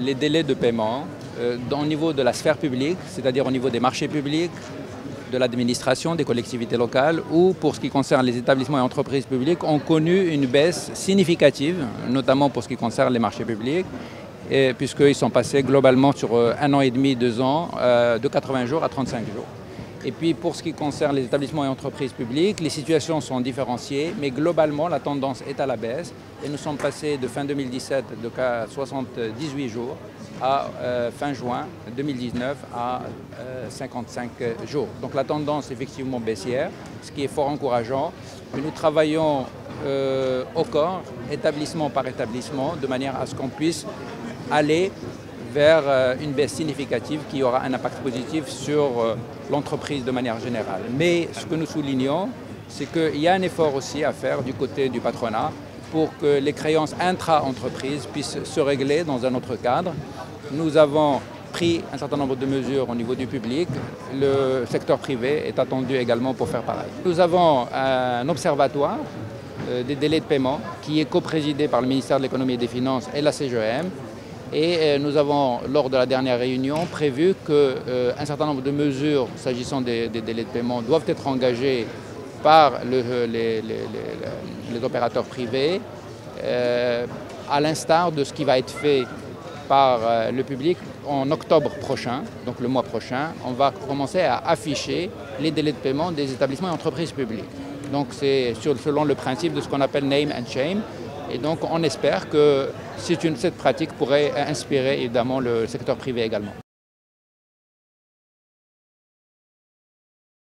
Les délais de paiement au niveau de la sphère publique, c'est-à-dire au niveau des marchés publics, de l'administration, des collectivités locales ou pour ce qui concerne les établissements et entreprises publiques ont connu une baisse significative, notamment pour ce qui concerne les marchés publics, puisqu'ils sont passés globalement sur 1 an et demi, 2 ans, de 80 jours à 35 jours. Et puis pour ce qui concerne les établissements et entreprises publiques, les situations sont différenciées, mais globalement la tendance est à la baisse et nous sommes passés de fin 2017 de 78 jours à fin juin 2019 à 55 jours. Donc la tendance est effectivement baissière, ce qui est fort encourageant. Mais nous travaillons au corps, établissement par établissement, de manière à ce qu'on puisse aller vers une baisse significative qui aura un impact positif sur l'entreprise de manière générale. Mais ce que nous soulignons, c'est qu'il y a un effort aussi à faire du côté du patronat pour que les créances intra-entreprises puissent se régler dans un autre cadre. Nous avons pris un certain nombre de mesures au niveau du public. Le secteur privé est attendu également pour faire pareil. Nous avons un observatoire des délais de paiement qui est coprésidé par le ministère de l'Économie et des Finances et la CGEM. Et nous avons, lors de la dernière réunion, prévu qu'un certain nombre de mesures s'agissant des délais de paiement doivent être engagées par les opérateurs privés, à l'instar de ce qui va être fait par le public en octobre prochain, donc le mois prochain. On va commencer à afficher les délais de paiement des établissements et entreprises publiques. Donc c'est selon le principe de ce qu'on appelle name and shame. Et donc on espère que cette pratique pourrait inspirer évidemment le secteur privé également.